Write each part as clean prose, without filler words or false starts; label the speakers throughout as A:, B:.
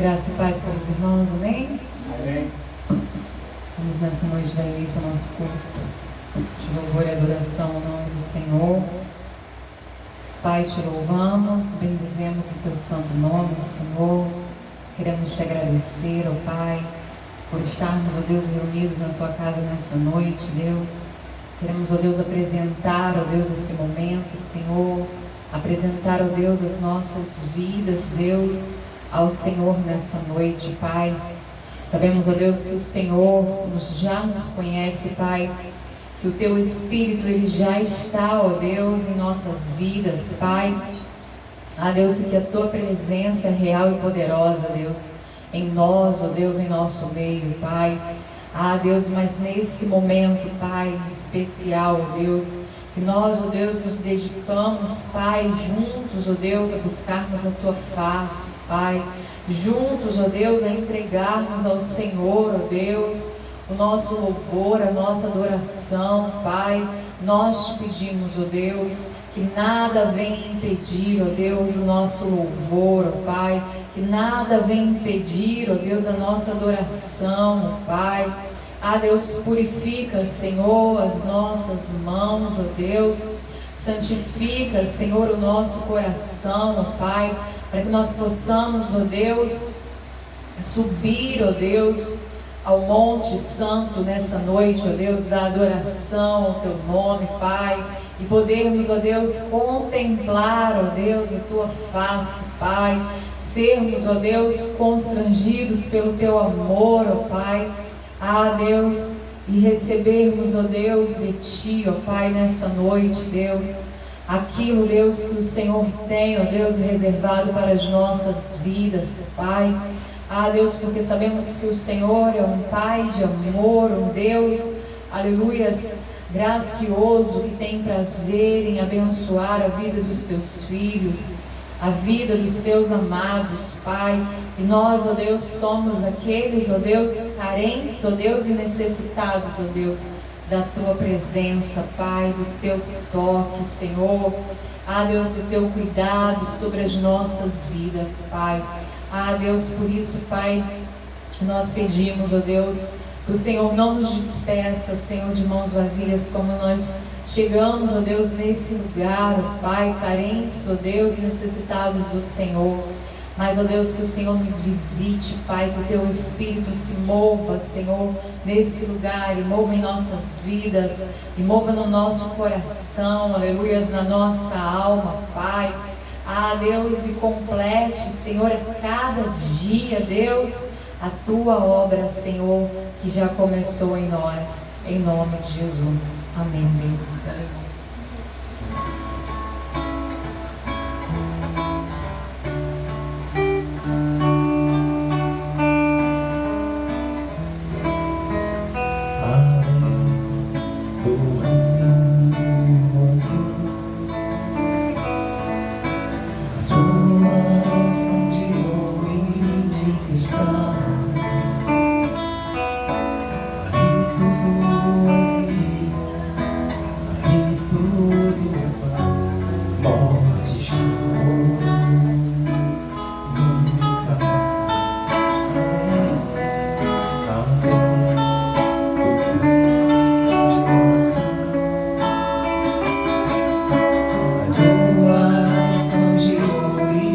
A: Graça e paz para os irmãos, amém?
B: Amém.
A: Vamos nessa noite dar início ao nosso culto de louvor e adoração ao nome do Senhor. Pai, te louvamos, bendizemos o teu santo nome, Senhor. Queremos te agradecer, ó Pai, por estarmos, ó Deus, reunidos na tua casa nessa noite, Deus. Queremos, ó Deus, apresentar, ó Deus, esse momento, Senhor. Apresentar, ó Deus, as nossas vidas, Deus, ao Senhor nessa noite, Pai. Sabemos, ó Deus, que o Senhor já nos conhece, Pai, que o Teu Espírito, Ele já está, ó Deus, em nossas vidas, Pai. Deus, que a Tua presença é real e poderosa, Deus, em nós, ó Deus, em nosso meio, Pai. Deus, mas nesse momento, Pai, especial, ó Deus, que nós, ó Deus, nos dedicamos, Pai, juntos, ó Deus, a buscarmos a Tua face, Pai, juntos, ó Deus, a entregarmos ao Senhor, ó Deus, o nosso louvor, a nossa adoração, Pai. Nós te pedimos, ó Deus, que nada venha impedir, ó Deus, o nosso louvor, ó Pai, que nada venha impedir, ó Deus, a nossa adoração, ó Pai. Deus, purifica, Senhor, as nossas mãos, ó Deus, santifica, Senhor, o nosso coração, ó Pai, para que nós possamos, ó Deus, subir, ó Deus, ao Monte Santo nessa noite, ó Deus, da adoração ao Teu nome, Pai, e podermos, ó Deus, contemplar, ó Deus, a Tua face, Pai, sermos, ó Deus, constrangidos pelo Teu amor, ó Pai, Deus, e recebermos, ó Deus, de Ti, ó Pai, nessa noite, Deus, aquilo, Deus, que o Senhor tem, ó Deus, reservado para as nossas vidas, Pai. Deus, porque sabemos que o Senhor é um Pai de amor, um Deus, aleluias, gracioso, que tem prazer em abençoar a vida dos Teus filhos, a vida dos Teus amados, Pai. E nós, ó Deus, somos aqueles, ó Deus, carentes, ó Deus, e necessitados, ó Deus, da Tua presença, Pai, do Teu toque, Senhor. Deus, do Teu cuidado sobre as nossas vidas, Pai. Deus, por isso, Pai, nós pedimos, ó Deus, que o Senhor não nos despeça, Senhor, de mãos vazias, como nós chegamos, ó Deus, nesse lugar, ó Pai, carentes, ó Deus, necessitados do Senhor. Mas, ó Deus, que o Senhor nos visite, Pai, que o Teu Espírito se mova, Senhor, nesse lugar, e mova em nossas vidas, e mova no nosso coração, aleluias, na nossa alma, Pai. Deus, e complete, Senhor, a cada dia, Deus, a Tua obra, Senhor, que já começou em nós, em nome de Jesus. Amém, Deus. Aleluia.
C: São de ouro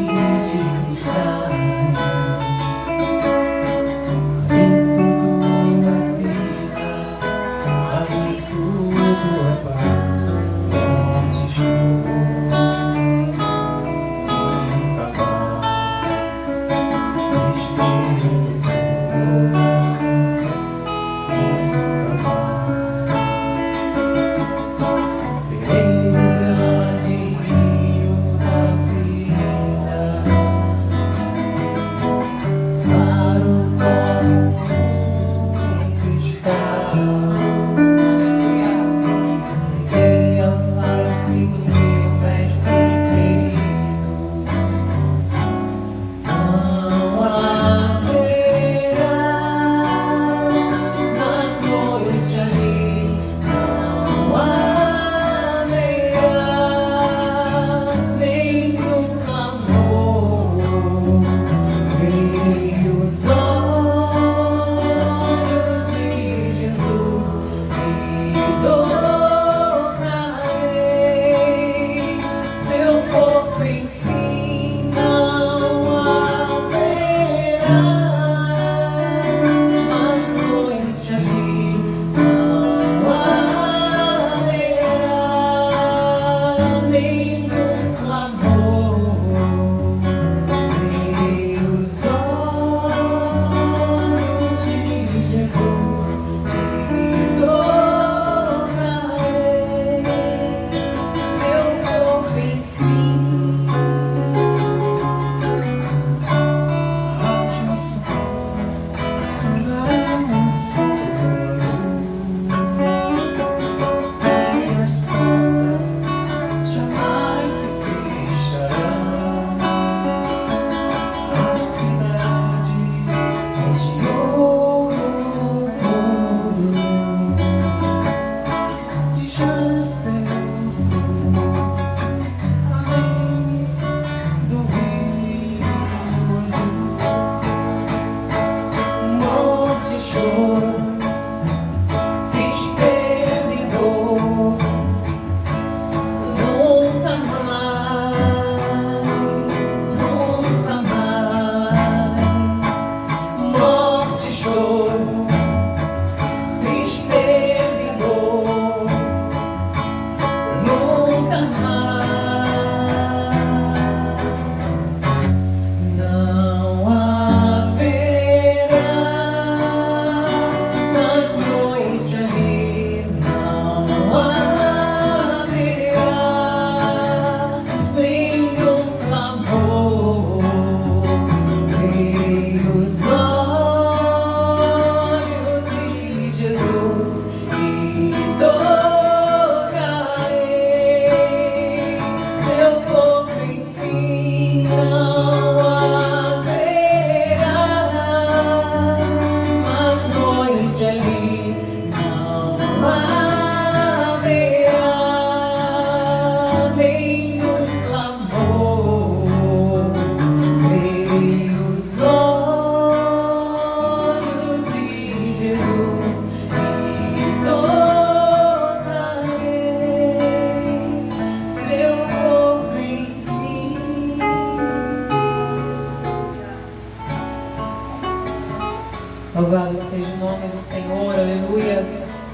A: Louvado seja o nome do Senhor, aleluias.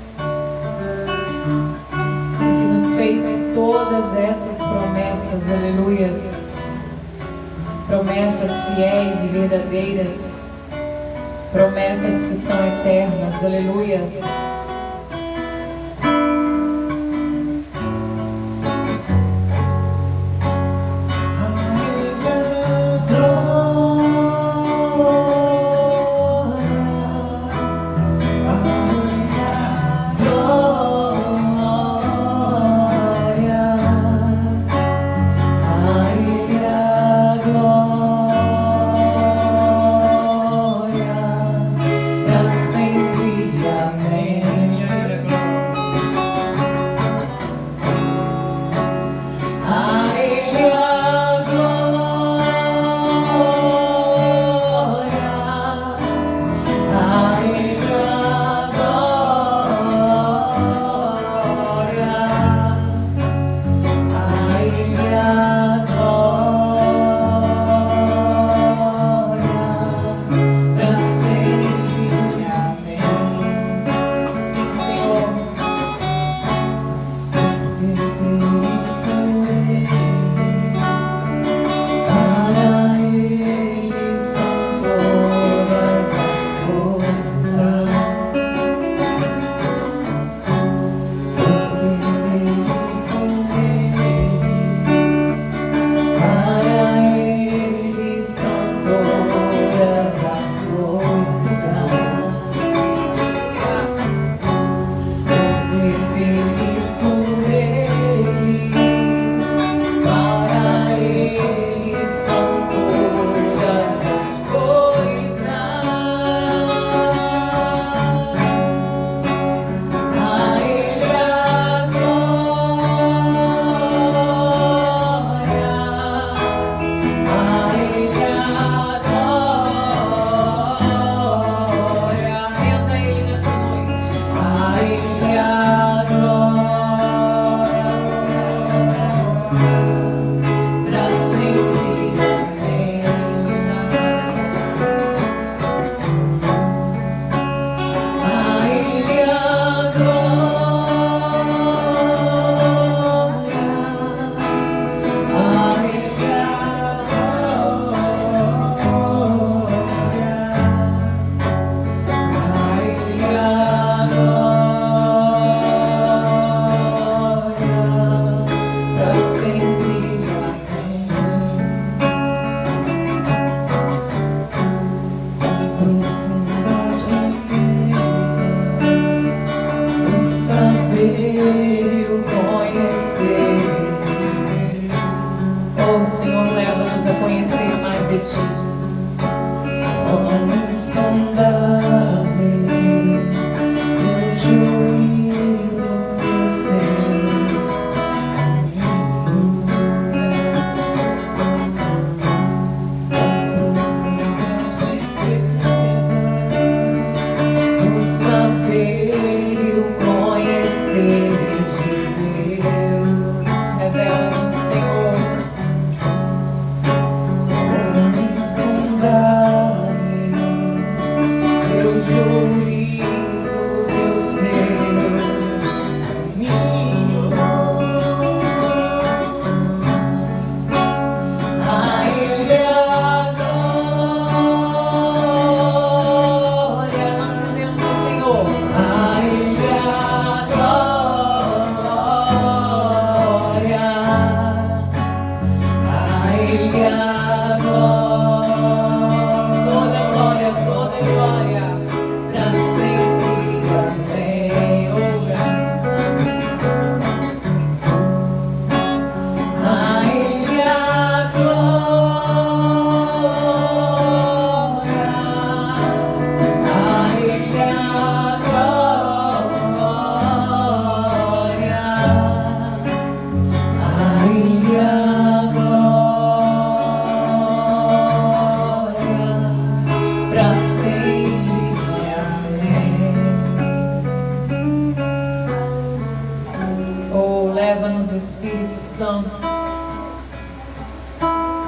A: Que nos fez todas essas promessas, aleluias. Promessas fiéis e verdadeiras. Promessas que são eternas, aleluias.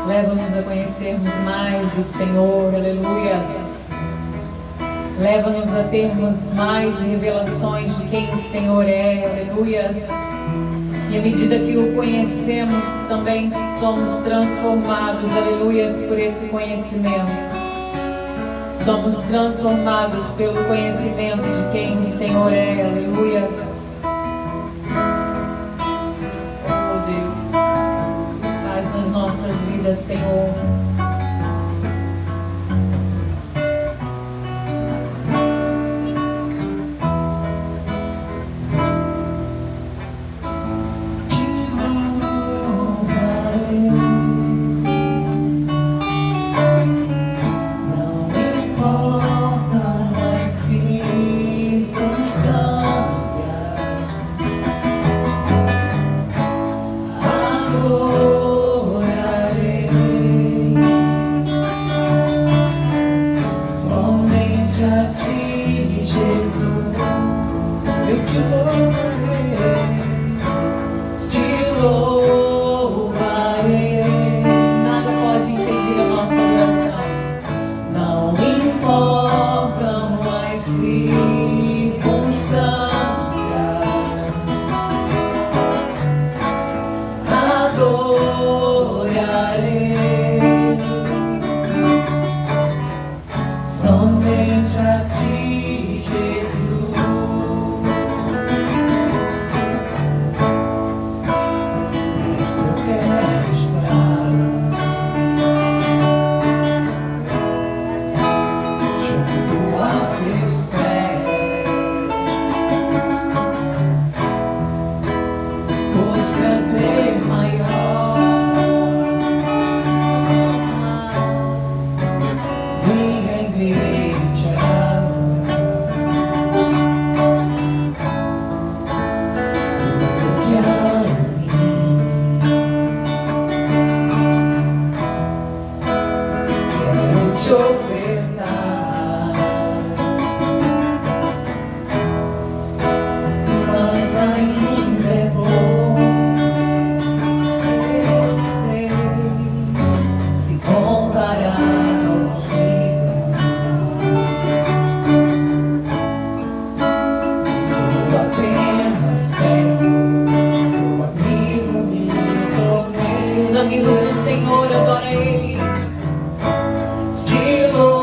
A: Leva-nos a conhecermos mais do Senhor, aleluias. Leva-nos a termos mais revelações de quem o Senhor é, aleluias. E à medida que o conhecemos, também somos transformados, aleluias, por esse conhecimento. Somos transformados pelo conhecimento de quem o Senhor é, aleluias. Oh Deus, faz nas nossas vidas, Senhor. Amigos do Senhor, adora Ele. Te louvo.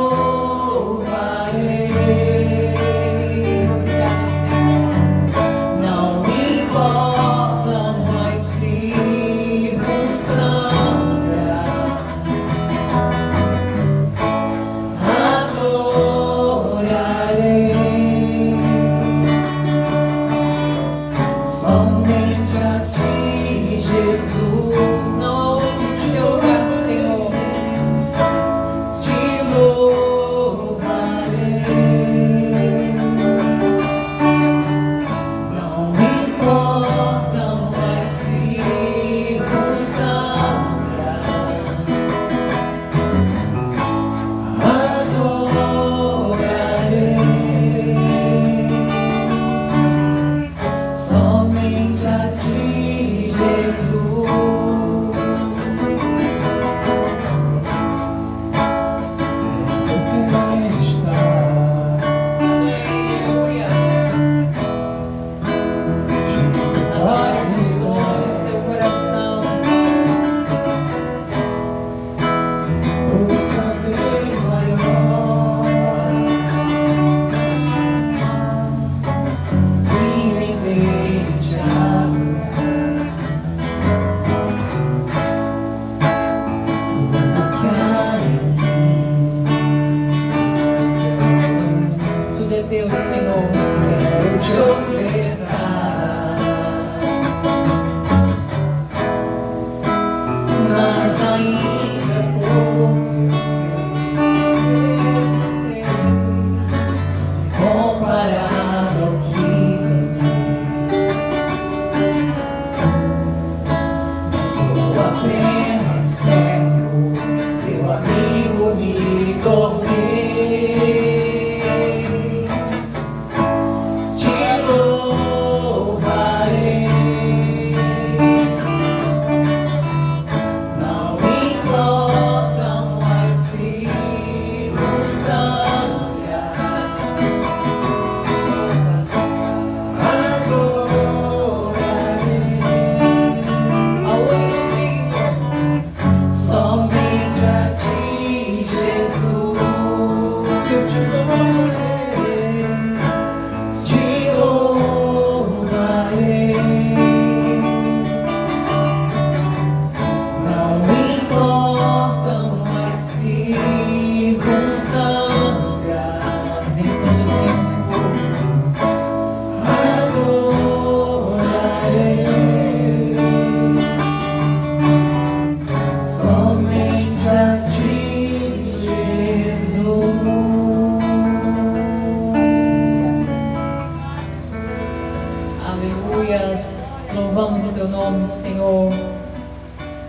A: Senhor.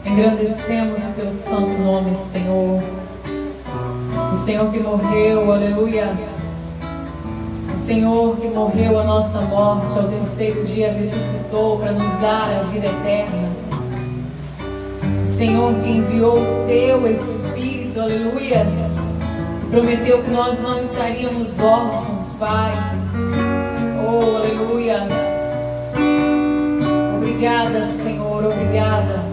A: Engrandecemos o teu santo nome, Senhor. O Senhor que morreu, aleluias. O Senhor que morreu a nossa morte, ao terceiro dia ressuscitou para nos dar a vida eterna. O Senhor que enviou o teu Espírito, aleluias, e prometeu que nós não estaríamos órfãos, Pai. Oh, aleluias. Obrigada, Senhor, obrigada.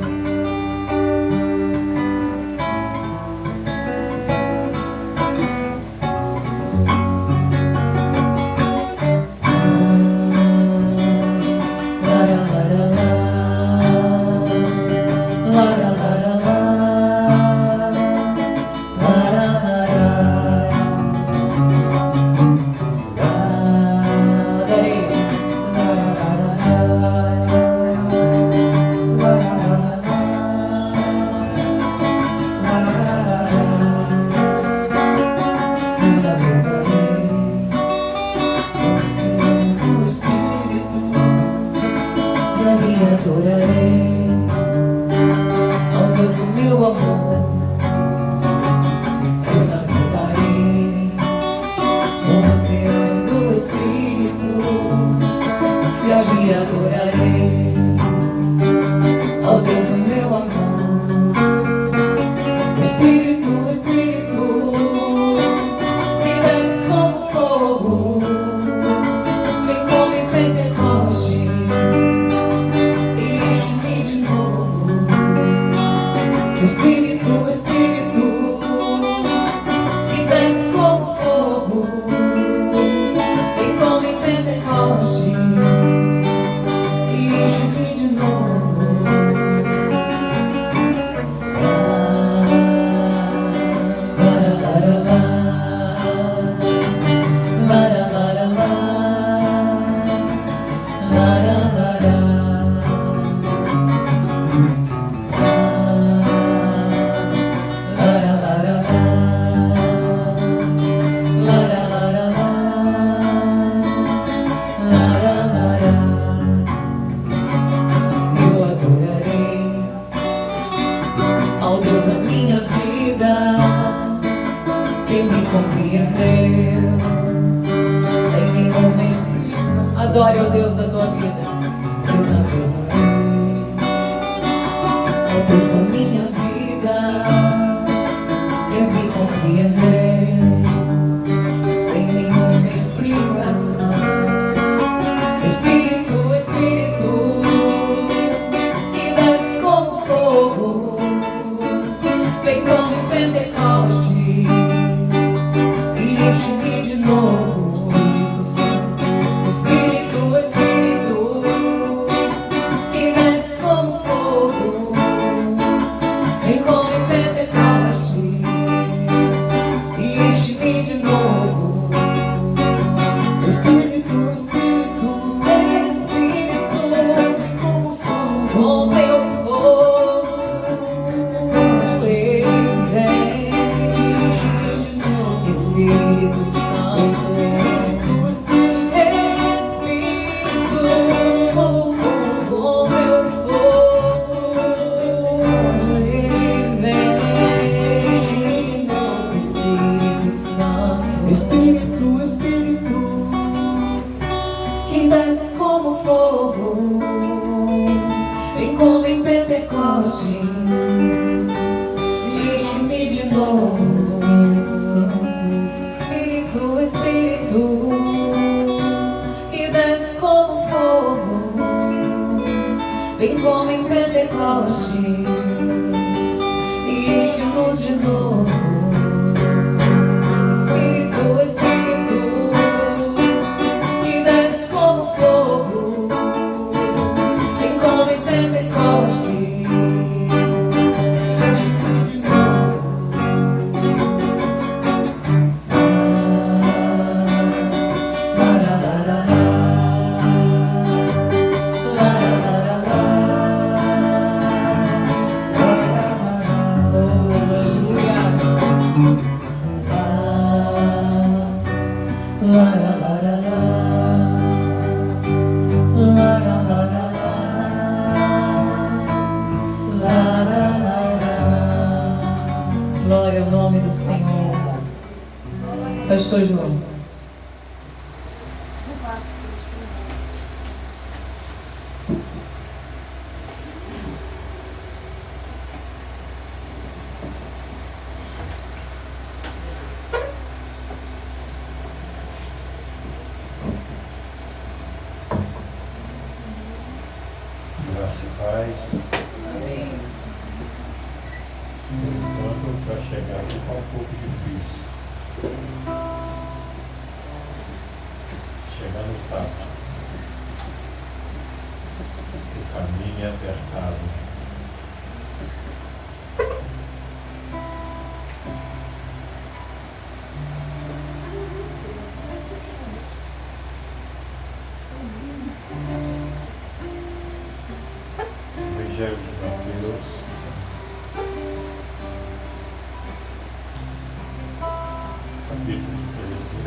A: Adore ao Deus da tua vida. Ao Deus da minha vida, que me compreendeu, sem nenhuma explicação. Espírito, Espírito, que desce como fogo, vem como Pentecoste e enche-me de novo. Espírito Santo, Espírito, o meu fogo, ele vem. Espírito Santo,
B: Espírito, Espírito,
A: que desce como fogo, vem como em Pentecostes, enche-me de novo. Espírito, que desce como fogo, vem como em Pentecostes e enche-nos de novo. Espírito, Espírito, que desce como fogo, vem como em Pentecostes, enche-nos de novo. Glória ao nome do Senhor. Pastor João.
C: Graça e paz.
A: Amém.
C: Enquanto para chegar aqui está um pouco difícil. Chegar no tato. O caminho é apertado. Evangelho de Mateus, capítulo 13.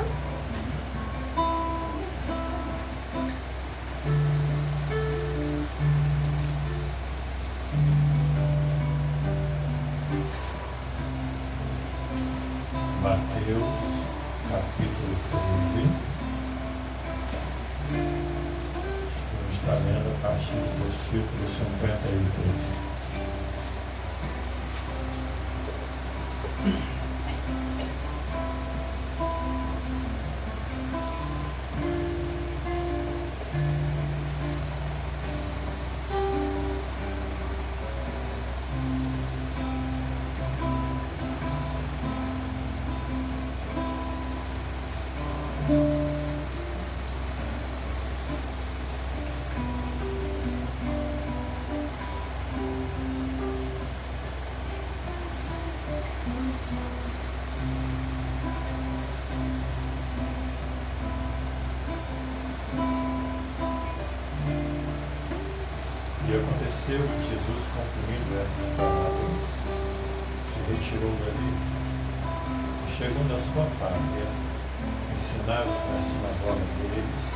C: Mateus, capítulo 13. Vamos estar lendo a partir do versículo 53. E aconteceu que Jesus, concluindo essas palavras, se retirou dali e, chegando à sua pátria, ensinava na sinagoga deles,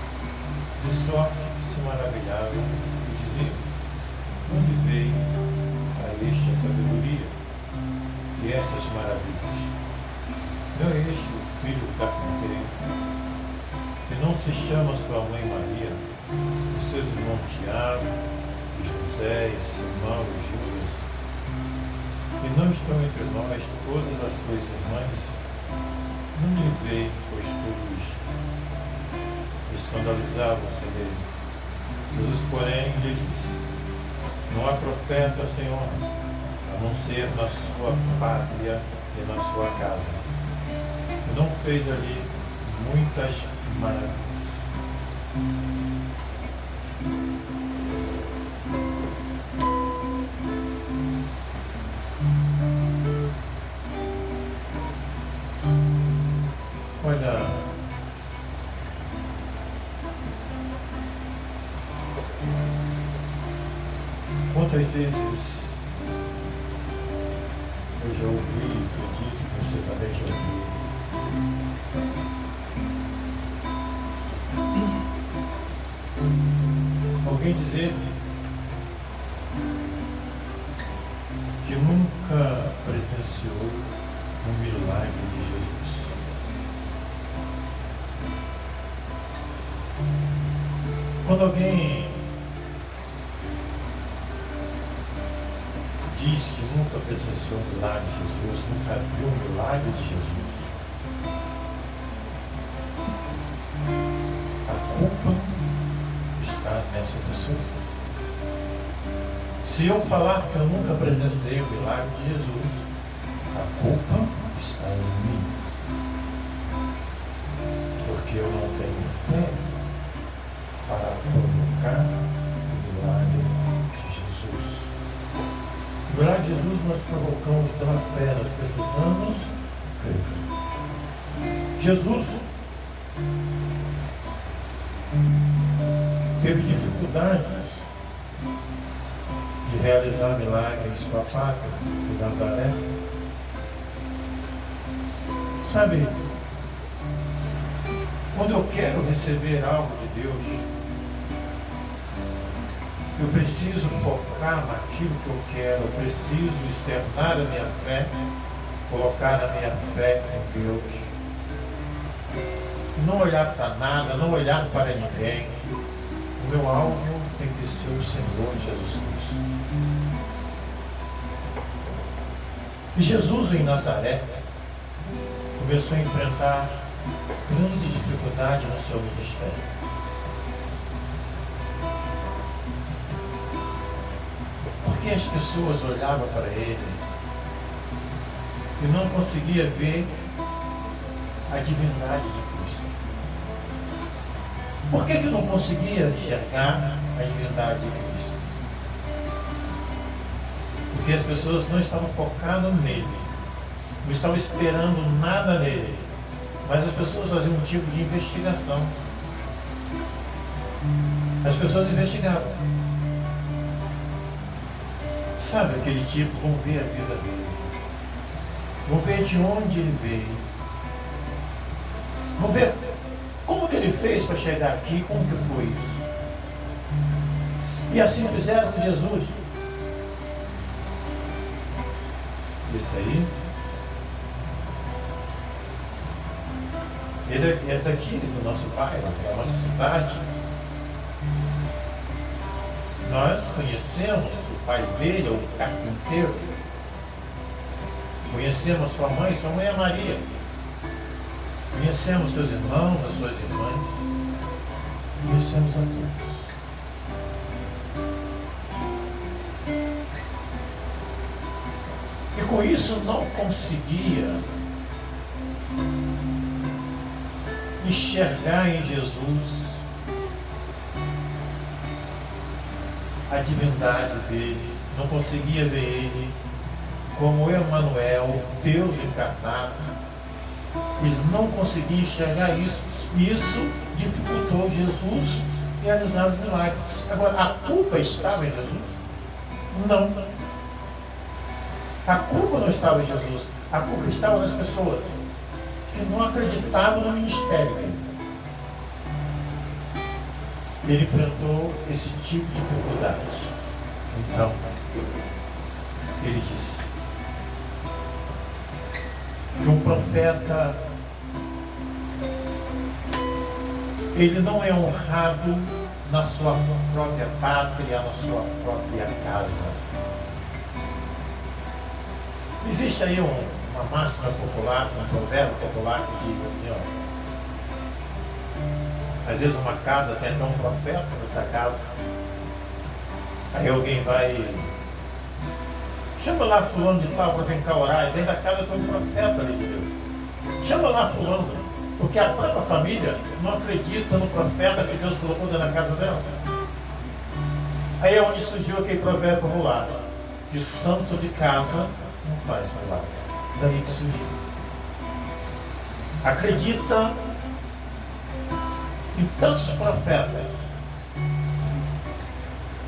C: de sorte que se maravilhavam e diziam: onde veio a este a sabedoria e essas maravilhas? Não é este o filho do carpinteiro? Que não se chama sua mãe Maria, e seus irmãos Tiago, José, Simão e Judas? E não estão entre nós todas as suas irmãs? Não lhe veio, pois, tudo isto. Escandalizavam-se nele. Jesus, porém, lhe disse: não há profeta sem honra, a não ser na sua pátria e na sua casa. E não fez ali muitas maravilhas. Olha, quantas vezes eu já ouvi, acredito que você também já ouviu, alguém dizer que nunca presenciou um milagre de Jesus. Quando alguém diz que nunca presenciou um milagre de Jesus, nunca viu um milagre de Jesus, a culpa está nessa pessoa. Se eu falar que eu nunca presenciei o milagre de Jesus, a culpa está em mim. Porque eu não tenho fé para provocar o milagre de Jesus. O milagre de Jesus nós provocamos pela fé, nós precisamos crer. Jesus teve dificuldades de realizar milagre em sua pátria, em Nazaré. Sabe, quando eu quero receber algo de Deus, eu preciso focar naquilo que eu quero, eu preciso externar a minha fé colocar a minha fé em Deus, não olhar para nada, não olhar para ninguém. O meu alvo tem que ser o Senhor Jesus Cristo. E Jesus em Nazaré começou a enfrentar grandes dificuldades no seu ministério. Porque as pessoas olhavam para ele e não conseguiam ver a divindade de Cristo. Por que não conseguia enxergar a divindade de Cristo? Porque as pessoas não estavam focadas nele, não estavam esperando nada nele, mas as pessoas faziam um tipo de investigação. As pessoas investigavam. Sabe aquele tipo, vamos ver a vida dele, vamos ver de onde ele veio, vamos ver como que ele fez para chegar aqui, como que foi isso. E assim fizeram com Jesus. Esse aí, ele é daqui do nosso bairro, da nossa cidade. Nós conhecemos o pai dele, o carpinteiro. Conhecemos sua mãe é Maria. Conhecemos seus irmãos, as suas irmãs. Conhecemos a todos. E com isso não conseguia enxergar em Jesus a divindade dele, não conseguia ver ele como Emanuel, Deus encarnado. Eles não conseguiam enxergar isso, e isso dificultou Jesus realizar os milagres. Agora, a culpa estava em Jesus? Não. A culpa não estava em Jesus, a culpa estava nas pessoas que não acreditavam no ministério dele. Ele enfrentou esse tipo de dificuldade. Então, ele disse que um profeta, ele não é honrado na sua própria pátria, na sua própria casa. Existe aí uma máxima popular, um provérbio popular que diz assim, ó, às vezes uma casa tem até um profeta nessa casa. Aí alguém vai, chama lá fulano de tal para vir cá orar, e dentro da casa tem um profeta ali de Deus. Chama lá fulano, porque a própria família não acredita no profeta que Deus colocou dentro da casa dela. Aí é onde surgiu aquele provérbio popular, que santo de casa não faz milagre. Daí que surgiu. Acredita em tantos profetas,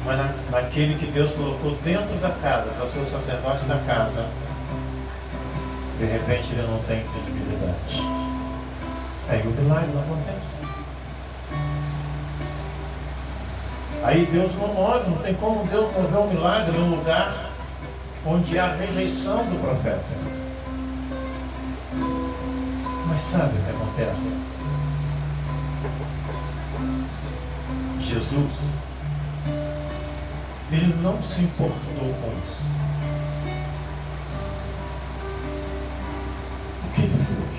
C: mas naquele que Deus colocou dentro da casa, para ser o sacerdote da casa, de repente ele não tem credibilidade. Aí o milagre não acontece. Aí Deus não move, não tem como Deus mover um milagre em um lugar onde há rejeição do profeta. Mas sabe o que acontece? Jesus, ele não se importou com isso. O que ele fez?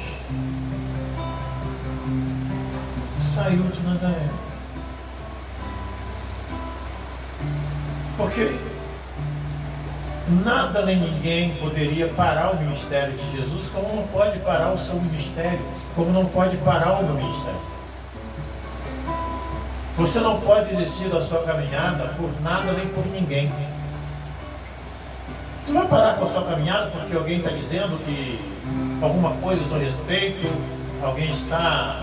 C: Saiu de Nazaré. Porque nada nem ninguém poderia parar o ministério de Jesus, como não pode parar o seu ministério, como não pode parar o meu ministério. Você não pode desistir da sua caminhada por nada nem por ninguém. Você vai parar com a sua caminhada porque alguém está dizendo que alguma coisa a seu respeito, alguém está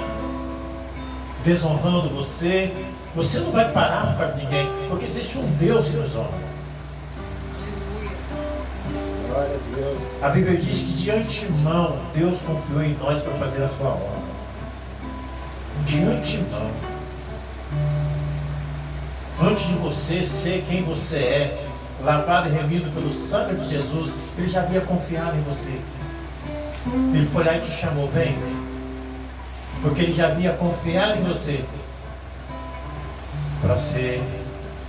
C: desonrando você. Você não vai parar por causa de ninguém, porque existe um Deus que nos honra.
B: Glória a Deus.
C: A Bíblia diz que de antemão Deus confiou em nós para fazer a sua obra. De antemão. Antes de você ser quem você é, lavado e remido pelo sangue de Jesus, Ele já havia confiado em você. Ele foi lá e te chamou, vem. Porque ele já havia confiado em você para ser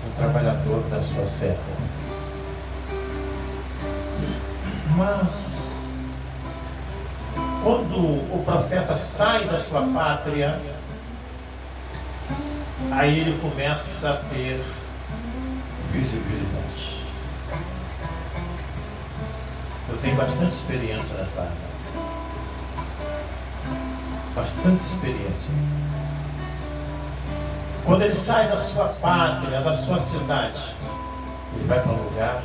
C: um trabalhador da sua serva. Mas quando o profeta sai da sua pátria, aí ele começa a ter visibilidade. Eu tenho bastante experiência nessa área. Bastante experiência. Quando ele sai da sua pátria, da sua cidade, ele vai para um lugar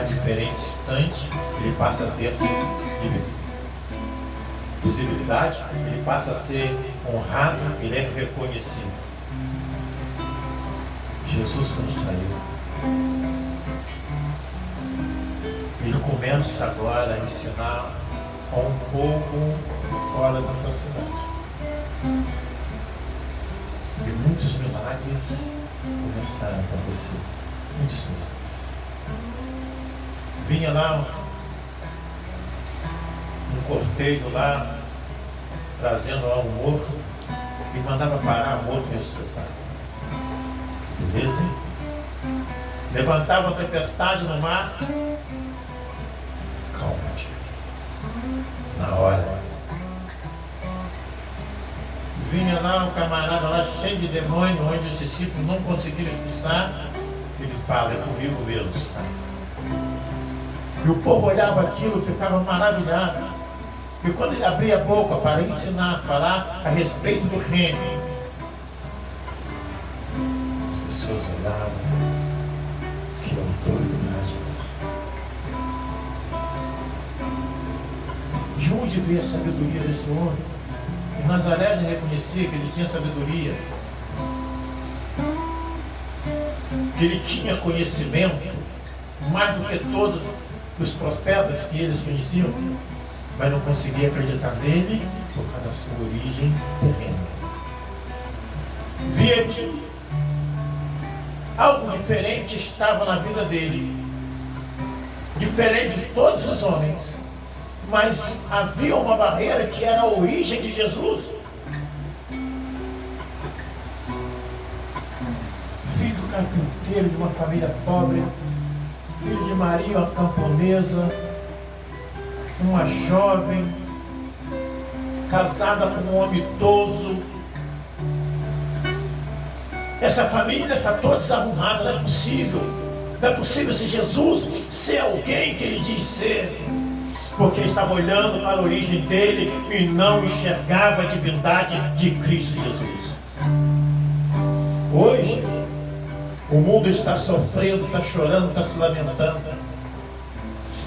C: diferente, distante, ele passa a ter visibilidade, ele passa a ser honrado, ele é reconhecido. Jesus, quando saiu, ele começa agora a ensinar a um povo fora da sua cidade. E muitos milagres começaram a acontecer. Muitos milagres. Vinha lá um cortejo lá, trazendo lá um morto, e mandava parar o morto e ressuscitava. Beleza, hein? Levantava a tempestade no mar. Calma, tio. Na hora. Vinha lá um camarada lá cheio de demônio, onde os discípulos não conseguiram expulsar. Ele fala, é comigo mesmo, sai. E o povo olhava aquilo, ficava maravilhado. E quando ele abria a boca para ensinar, a falar a respeito do reino, as pessoas olhavam, que autoridade é essa? De onde veio a sabedoria desse homem? O Nazaré já reconhecia que ele tinha sabedoria, que ele tinha conhecimento, mais do que todos os profetas que eles conheciam, mas não conseguia acreditar nele por causa da sua origem terrena. Via que algo diferente estava na vida dele, diferente de todos os homens, mas havia uma barreira que era a origem de Jesus. Filho carpinteiro de uma família pobre, filho de Maria, uma camponesa, uma jovem, casada com um homem idoso. Essa família está toda desarrumada, não é possível. Não é possível se Jesus ser alguém que ele diz ser. Porque ele estava olhando para a origem dele e não enxergava a divindade de Cristo Jesus. Hoje, o mundo está sofrendo, está chorando, está se lamentando,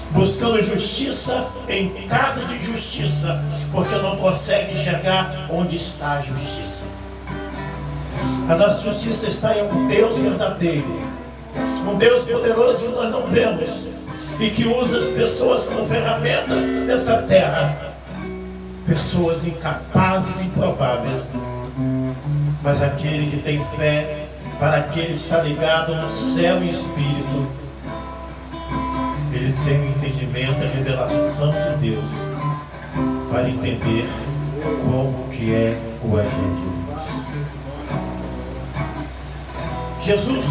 C: buscando justiça em casa de justiça, porque não consegue enxergar onde está a justiça. A nossa justiça está em um Deus verdadeiro, um Deus poderoso que nós não vemos e que usa as pessoas como ferramentas nessa terra, pessoas incapazes e improváveis, mas aquele que tem fé, para aquele que está ligado no céu e espírito, ele tem o entendimento, a revelação de Deus, para entender como que é o agir de Deus. Jesus,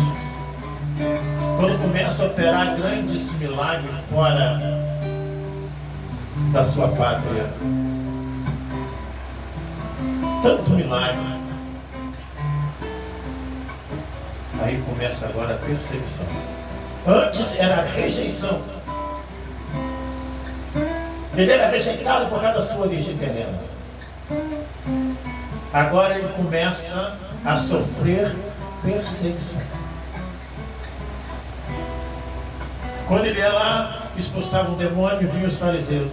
C: quando começa a operar grandes milagres fora da sua pátria, tanto milagre, aí começa agora a perseguição. Antes era a rejeição. Ele era rejeitado por causa da sua origem terrena. Agora ele começa a sofrer perseguição. Quando ele ia lá, expulsava o demônio, vinham os fariseus,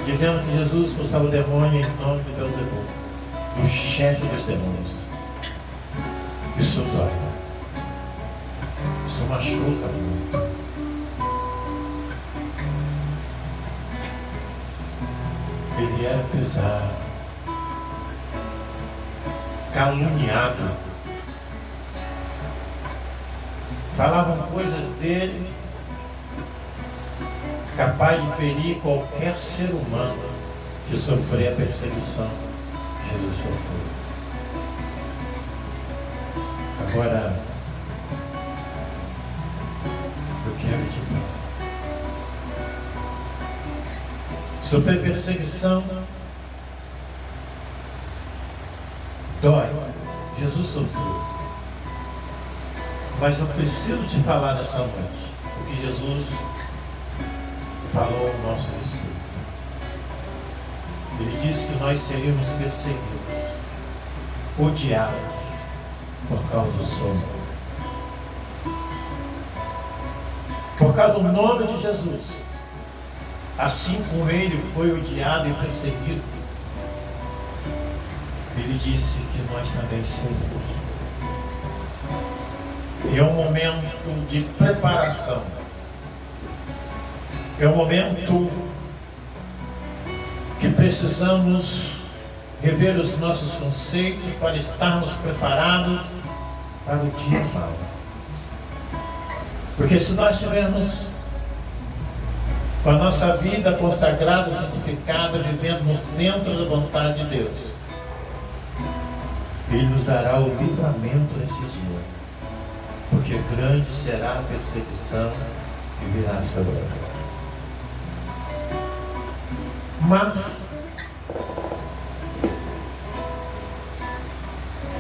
C: dizendo que Jesus expulsava o demônio em nome de Beelzebul, do chefe dos demônios. Isso dói. Isso machuca muito. Ele era pisado, caluniado. Falavam coisas dele, capaz de ferir qualquer ser humano que sofrer a perseguição que Jesus sofreu. Agora, eu quero te falar. Sofrer perseguição dói. Jesus sofreu. Mas eu preciso te falar nessa noite o que Jesus falou ao nosso respeito. Ele disse que nós seríamos perseguidos, odiados por causa do seu nome. Por causa do nome de Jesus. Assim como ele foi odiado e perseguido, ele disse que nós também seremos. E é um momento de preparação. É um momento que precisamos rever os nossos conceitos para estarmos preparados para o dia mau. Porque se nós tivermos com a nossa vida consagrada, santificada, vivendo no centro da vontade de Deus, Ele nos dará o livramento nesse dia. Porque grande será a perseguição que virá sobre nós. Mas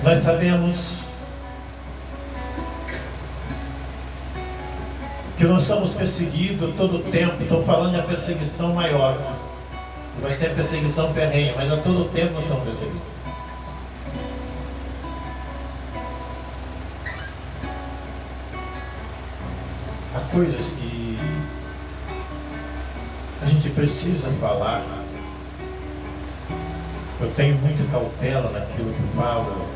C: nós sabemos que nós somos perseguidos todo o tempo. Estou falando de a perseguição maior, que vai ser a perseguição ferrenha, mas a todo tempo nós somos perseguidos. Há coisas que a gente precisa falar. Eu tenho muita cautela naquilo que falo.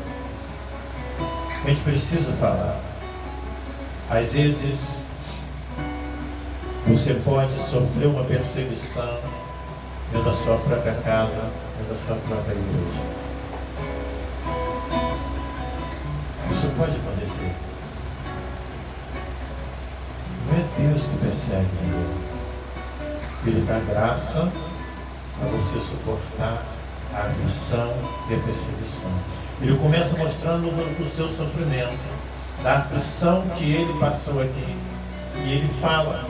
C: A gente precisa falar. Às vezes você pode sofrer uma perseguição dentro da sua própria casa, dentro da sua própria igreja. Isso pode acontecer. Não é Deus que persegue ninguém. Ele dá graça a você suportar a aflição e a perseguição. Ele começa mostrando o seu sofrimento, da aflição que ele passou aqui. E ele fala.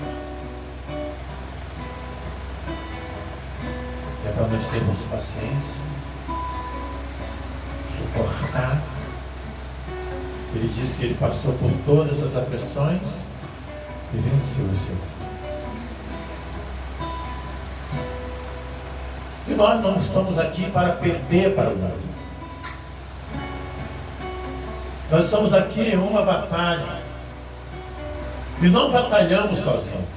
C: É para nós termos paciência, suportar. Ele diz que ele passou por todas as aflições e venceu o seu. E nós não estamos aqui para perder para o mundo. Nós estamos aqui em uma batalha. E não batalhamos sozinhos.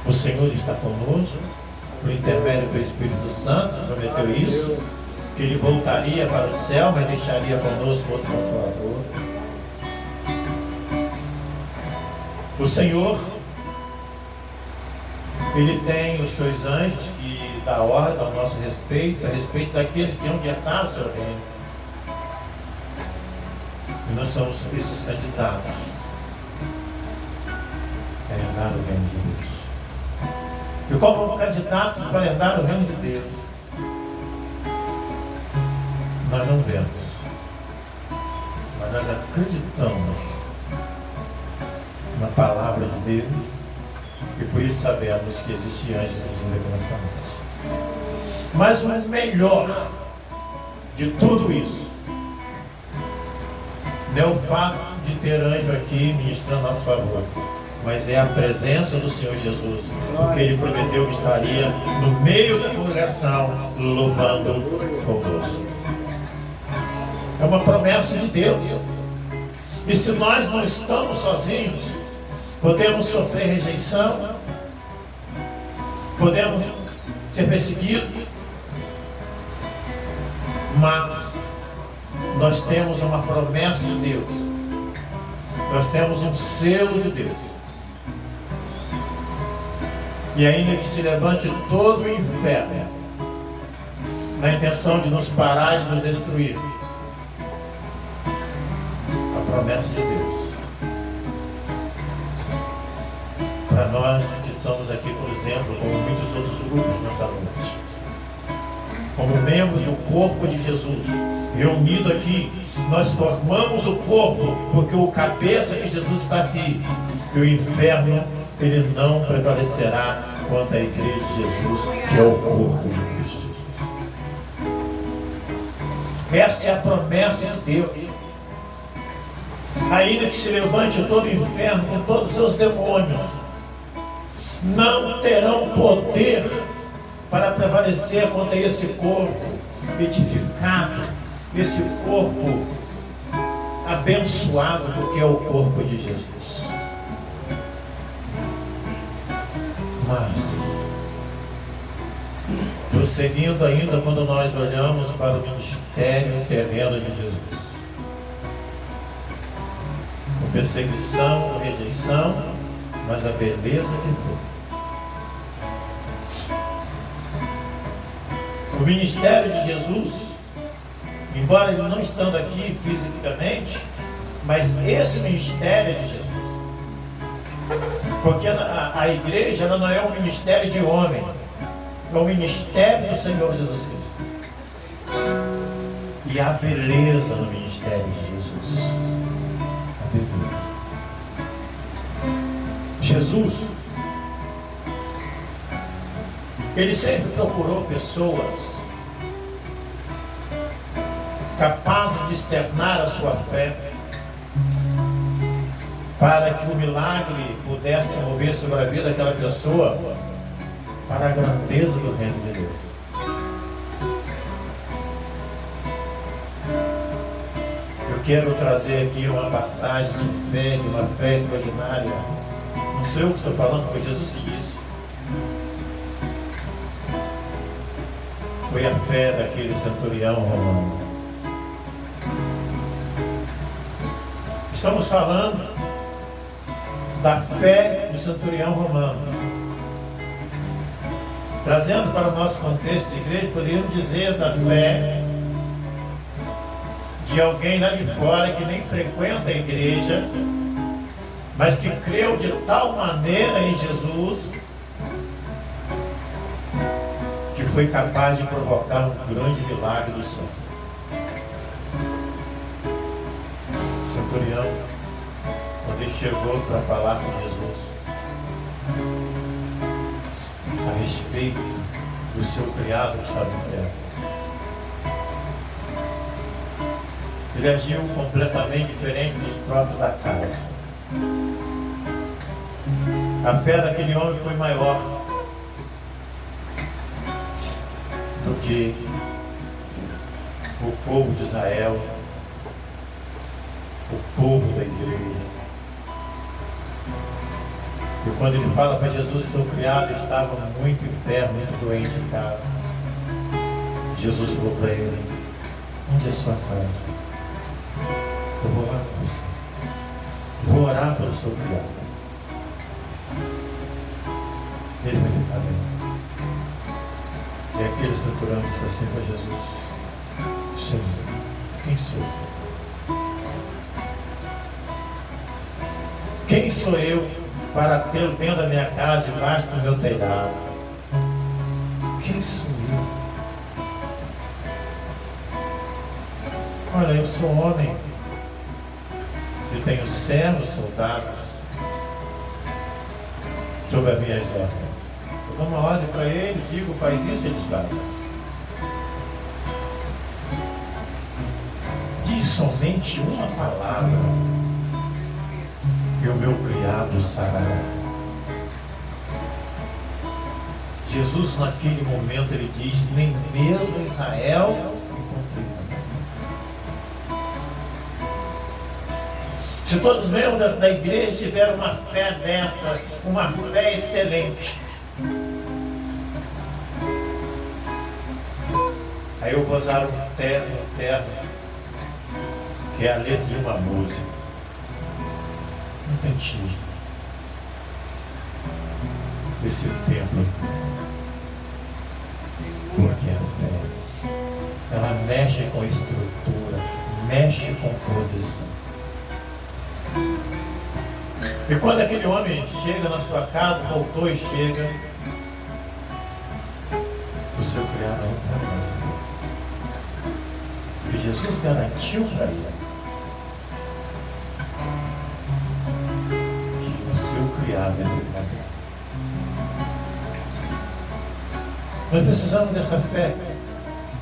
C: O Senhor está conosco, por intermédio do Espírito Santo, prometeu isso, que Ele voltaria para o céu, mas deixaria conosco outro Consolador. O Senhor, Ele tem os seus anjos que dá ordem ao nosso respeito, a respeito daqueles que hão de herdar o seu reino. E nós somos esses candidatos a herdar o reino de Deus. E como candidato para herdar o reino de Deus, nós não vemos, mas nós acreditamos na palavra de Deus e por isso sabemos que existe anjo nos aqui nessa noite. Mas o melhor de tudo isso não é o fato de ter anjo aqui ministrando a nosso favor, mas é a presença do Senhor Jesus, porque Ele prometeu que estaria no meio da congregação louvando conosco. É uma promessa de Deus. E se nós não estamos sozinhos, podemos sofrer rejeição, podemos ser perseguidos, mas nós temos uma promessa de Deus, nós temos um selo de Deus. E ainda que se levante todo o inferno na intenção de nos parar e nos destruir, a promessa de Deus para nós que estamos aqui, por exemplo, como muitos outros grupos nessa noite, como membros do corpo de Jesus, reunido aqui, nós formamos o corpo, porque o cabeça que Jesus está aqui, e o inferno, ele não prevalecerá contra a igreja de Jesus, que é o corpo de Cristo Jesus. Essa é a promessa de Deus. Ainda que se levante todo o inferno com todos os seus demônios, não terão poder para prevalecer contra esse corpo edificado, esse corpo abençoado, porque é o corpo de Jesus. Mas, prosseguindo ainda, quando nós olhamos para o ministério terreno de Jesus, com perseguição, com rejeição, mas a beleza que foi. O ministério de Jesus, embora ele não estando aqui fisicamente, mas esse ministério de Jesus, porque a igreja ela não é um ministério de homem, é o ministério do Senhor Jesus Cristo. E há beleza no ministério de Jesus. A beleza. Jesus, ele sempre procurou pessoas capazes de externar a sua fé, para que o milagre pudesse mover sobre a vida daquela pessoa para a grandeza do reino de Deus. Eu quero trazer aqui uma passagem de fé, de uma fé extraordinária. Não sou eu que estou falando, foi Jesus que disse. Foi a fé daquele centurião romano. Estamos falando da fé do centurião romano. Trazendo para o nosso contexto de igreja, poderíamos dizer da fé de alguém lá de fora que nem frequenta a igreja, mas que creu de tal maneira em Jesus que foi capaz de provocar um grande milagre do céu. O centurião, quando ele chegou para falar com Jesus a respeito do seu criado que estava enfermo, ele agiu completamente diferente dos próprios da casa. A fé daquele homem foi maior do que o povo de Israel, o povo da igreja. E quando ele fala para Jesus, seu criado estava muito enfermo, muito doente em casa, Jesus falou para ele: onde é sua casa? Eu vou orar com você. Vou orar pelo seu criado. Ele vai ficar bem. E aquele centurião disse assim para Jesus: Senhor, quem sou eu? Quem sou eu para tê-lo dentro da minha casa, embaixo do meu telhado? Quem sou eu? Olha, eu sou homem. Eu tenho servos, soldados sob as minhas ordens. Eu dou uma ordem para eles, digo, faz isso, eles fazem. Diz somente uma palavra e o meu criado sarará. Jesus naquele momento ele diz: nem mesmo em Israel encontrei também. Se todos os membros da igreja tiveram uma fé dessa, uma fé excelente, aí eu vou usar um termo que é a letra de uma música, um cantinho. Esse templo, porque a fé, ela mexe com estrutura, mexe com posição. E quando aquele homem chega na sua casa, voltou e chega, o seu criado não estava mais vivo. E Jesus garantiu para ele que o seu criado ia ficar bem. Nós precisamos dessa fé.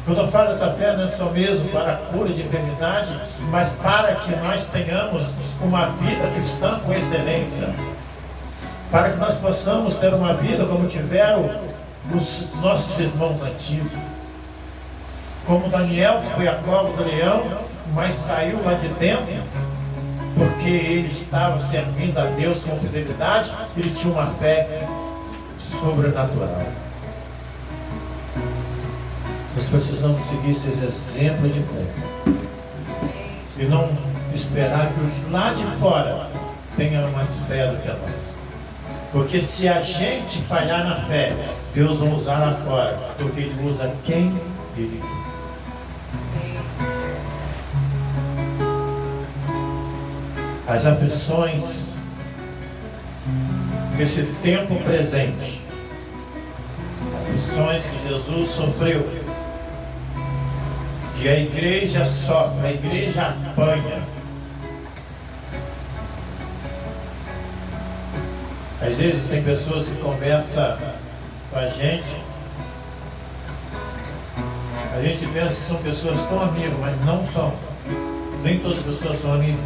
C: Quando eu falo dessa fé, não é só mesmo para a cura de enfermidade, mas para que nós tenhamos uma vida cristã com excelência. Para que nós possamos ter uma vida como tiveram os nossos irmãos antigos. Como Daniel, que foi à cova do leão, mas saiu lá de dentro, porque ele estava servindo a Deus com fidelidade, ele tinha uma fé sobrenatural. Nós precisamos seguir esses exemplos de fé. E não esperar que os lá de fora tenham mais fé do que nós. Porque se a gente falhar na fé, Deus vai usar lá fora. Porque Ele usa quem Ele quer. As aflições desse tempo presente, aflições que Jesus sofreu, que a igreja sofre, a igreja apanha. Às vezes tem pessoas que conversam com a gente pensa que são pessoas tão amigas, mas não são. Nem todas as pessoas são amigas.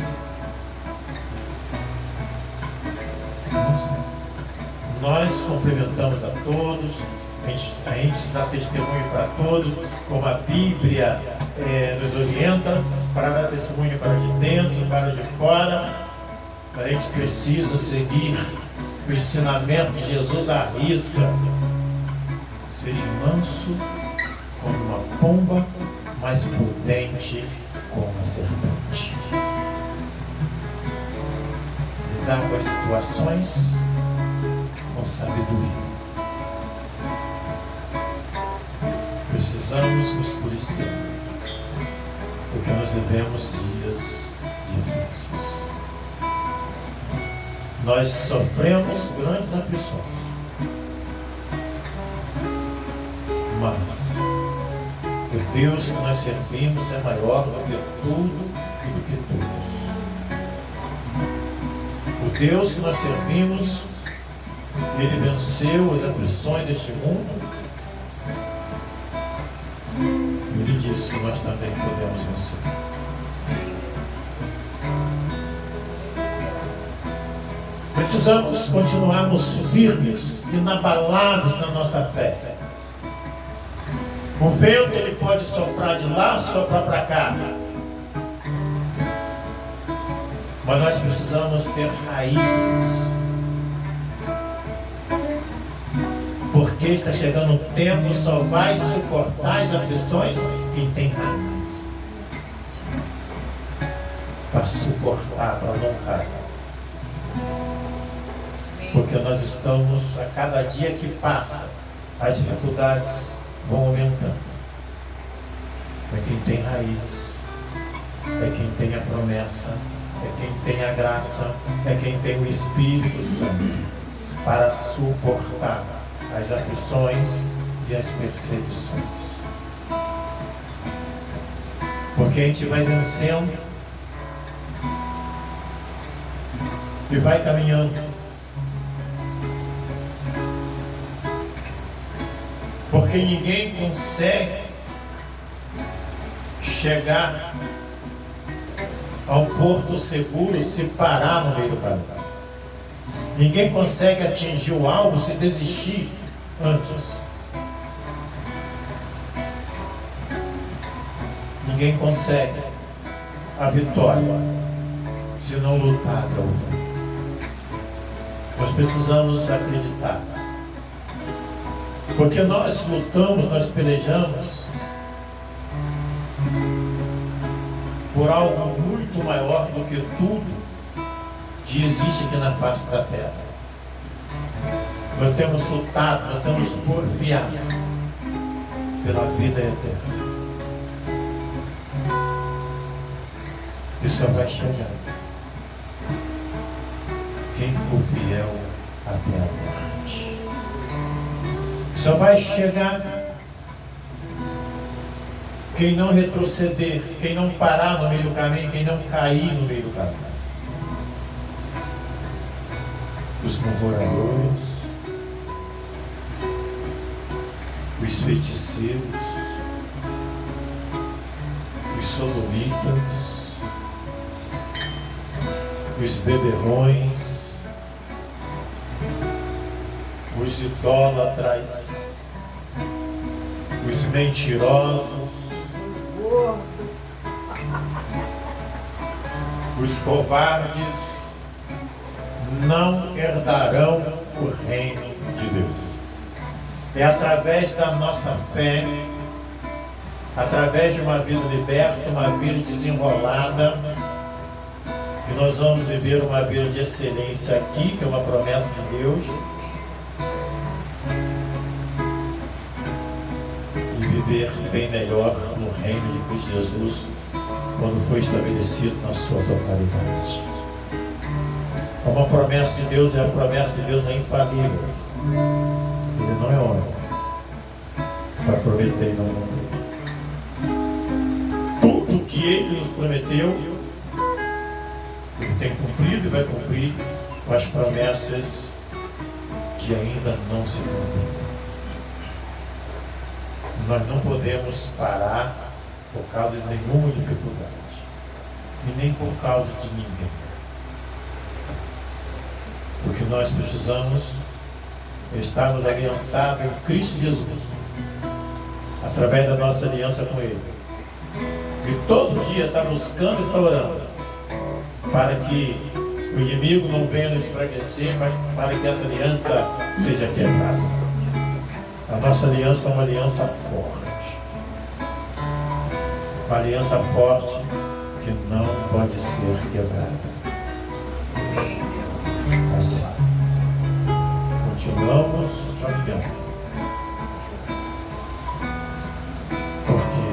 C: Não são. Nós cumprimentamos a todos, a gente dá testemunho para todos, como a Bíblia nos orienta, para dar testemunho para de dentro, para de fora. A gente precisa seguir o ensinamento de Jesus à risca. Seja manso como uma pomba, mas prudente como uma serpente. Lidar com as situações com sabedoria. Precisamos nos policiar, porque nós vivemos dias difíceis. Nós sofremos grandes aflições, mas o Deus que nós servimos é maior do que tudo e do que todos. O Deus que nós servimos, Ele venceu as aflições deste mundo. Ele disse que nós também podemos vencer. Precisamos continuarmos firmes, inabaláveis na nossa fé. O vento ele pode soprar de lá, soprar para cá. Mas nós precisamos ter raízes. Porque está chegando o tempo, só vai suportar as aflições quem tem raiz. Para suportar, para não cair. Porque nós estamos, a cada dia que passa, as dificuldades vão aumentando. É quem tem raiz, é quem tem a promessa, é quem tem a graça, é quem tem o Espírito Santo para suportar as aflições e as perseguições. Porque a gente vai vencendo e vai caminhando. Porque ninguém consegue chegar ao porto seguro se parar no meio do caminho. Ninguém consegue atingir o alvo se desistir antes. Ninguém consegue a vitória se não lutar até o fim. Nós precisamos acreditar. Porque nós lutamos, nós pelejamos por algo muito maior do que tudo que existe aqui na face da terra. Nós temos lutado, nós temos porfiado pela vida eterna. Isso vai chegar. quem for fiel até a morte. Só vai chegar quem não retroceder, quem não parar no meio do caminho, quem não cair no meio do caminho. Os murmuradores, os feiticeiros, os sodomitas, os beberrões, os idólatras, os mentirosos, os covardes não herdarão o reino de Deus. É através da nossa fé, através de uma vida liberta, uma vida desenrolada, que nós vamos viver uma vida de excelência aqui, que é uma promessa de Deus, e viver bem melhor no reino de Cristo Jesus, quando foi estabelecido na sua totalidade. Uma promessa de Deus, a promessa de Deus é infalível. Ele não é homem para prometer e não cumprir. Tudo que Ele nos prometeu, Ele tem cumprido e vai cumprir com as promessas que ainda não se cumpriram. Nós não podemos parar por causa de nenhuma dificuldade, e nem por causa de ninguém. O que nós precisamos é estarmos aliançados em Cristo Jesus, através da nossa aliança com Ele. E todo dia estar buscando e estar orando, para que o inimigo não venha nos enfraquecer, mas para que essa aliança seja quebrada. A nossa aliança é uma aliança forte. Uma aliança forte que não pode ser quebrada. Assim, continuamos caminhando, porque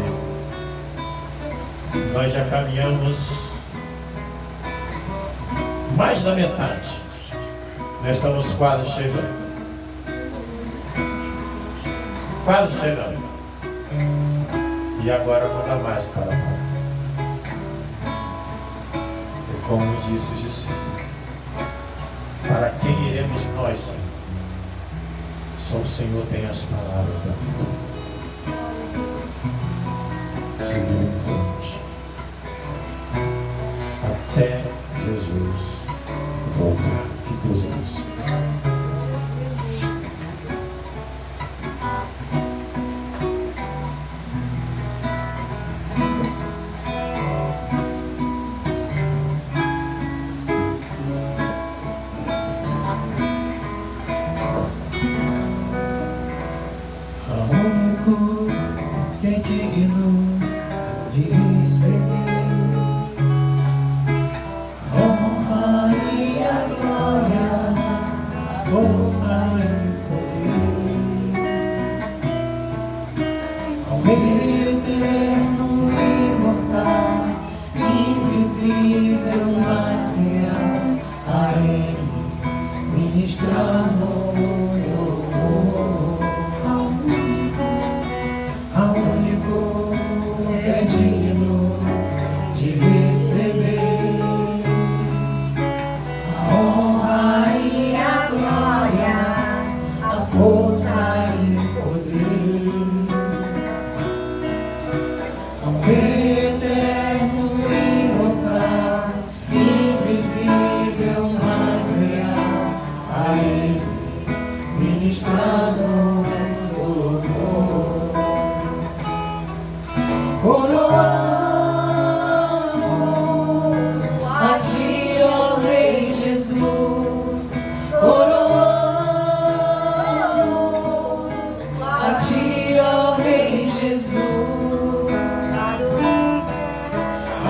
C: nós já caminhamos mais da metade. Nós estamos quase chegando. Quase chegando. E agora não dá mais para parar. E como disse os discípulos, para quem iremos nós, Senhor? Só o Senhor tem as palavras da vida. Seguir em frente até Jesus voltar. Que Deus abençoe.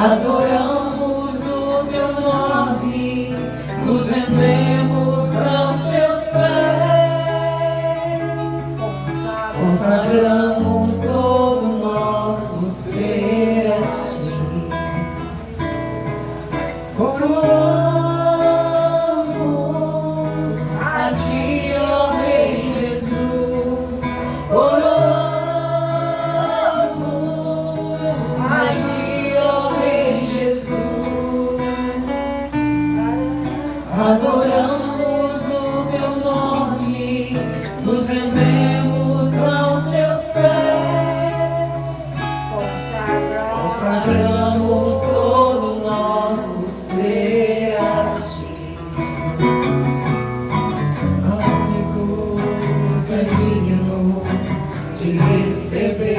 A: Adoramos o teu nome, nos rendemos aos seus pés, consagramos todo o nosso ser a ti. Coroamos vendemos aos seus pés, consagramos todo o nosso ser a ti. Único que é digno de receber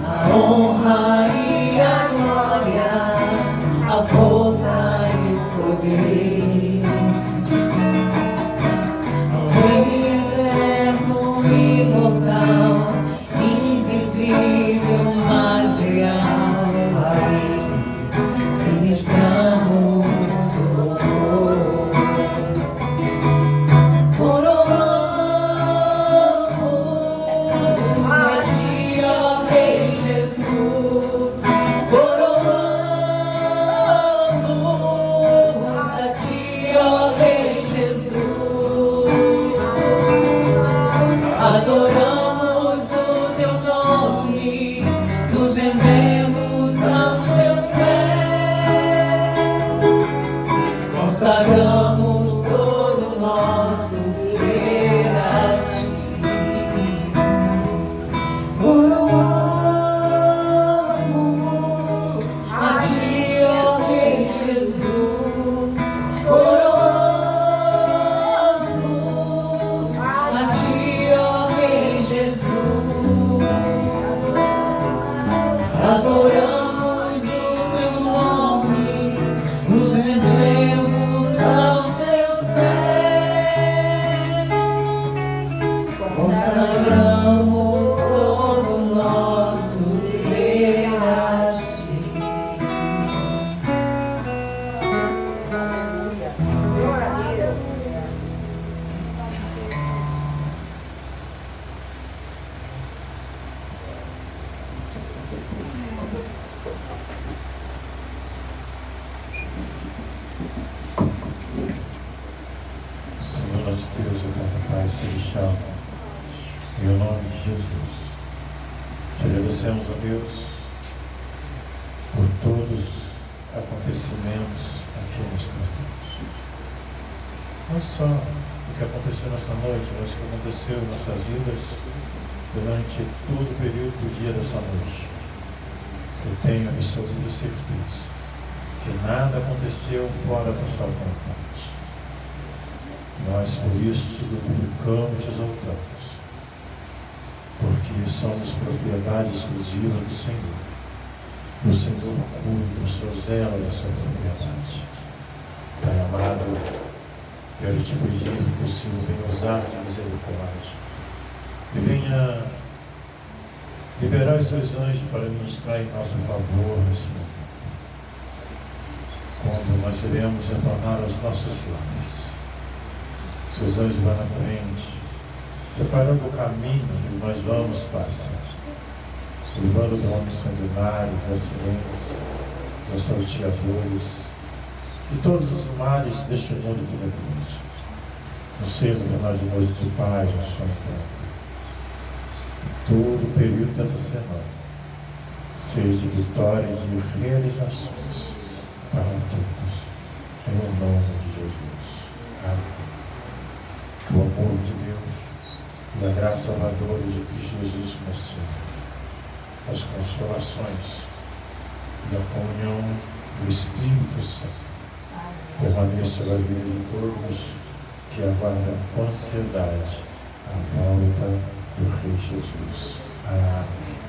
A: a honra e a glória, a força e o poder. Ao Rei eterno, imortal, invisível, mas real, a Ele ministramos o louvor. Coroamos a ti, ó Rei Jesus. Coroamos a ti, ó Rei Jesus. Adoramos o teu nome, nos rendemos aos seus pés, consagramos todo o nosso ser a ti. Coroamos a ti, ó Rei Jesus. Coroamos a ti, ó Rei Jesus. Adoramos o teu nome, nos rendemos aos seus pés, consagramos todo o nosso ser a ti.
C: Senhor nosso Deus, eterno Pai celestial, em nome de Jesus, te agradecemos, ó Deus, por todos os acontecimentos aqui nesta noite. Não só o que aconteceu nesta noite, mas o que aconteceu em nossas vidas durante todo o período do dia dessa noite. Eu tenho absoluta certeza que nada aconteceu fora da sua vontade. Nós, por isso, glorificamos e exaltamos, porque somos propriedade exclusiva do Senhor. O Senhor cuida, o Senhor zela da sua propriedade. Pai amado, quero te pedir que o Senhor venha usar de misericórdia e venha liberar os seus anjos para ministrar em nosso favor nesse momento, quando nós iremos retornar aos nossos lares. Seus anjos vão na frente, preparando o caminho que nós vamos passar, levando de homens sanguinários, acidentes, dos assalteadores, de todos os males deste mundo tenebroso. No seio de nós de Deus de paz, no sonho próprio. Todo o período dessa semana seja de vitória e de realizações para todos, em nome de Jesus. Amém. Que o amor de Deus e a graça salvadora de Cristo Jesus, nosso Senhor, as consolações e a comunhão do Espírito Santo permaneça na vida de todos que aguardam com ansiedade a volta do Rei Jesus. Amém.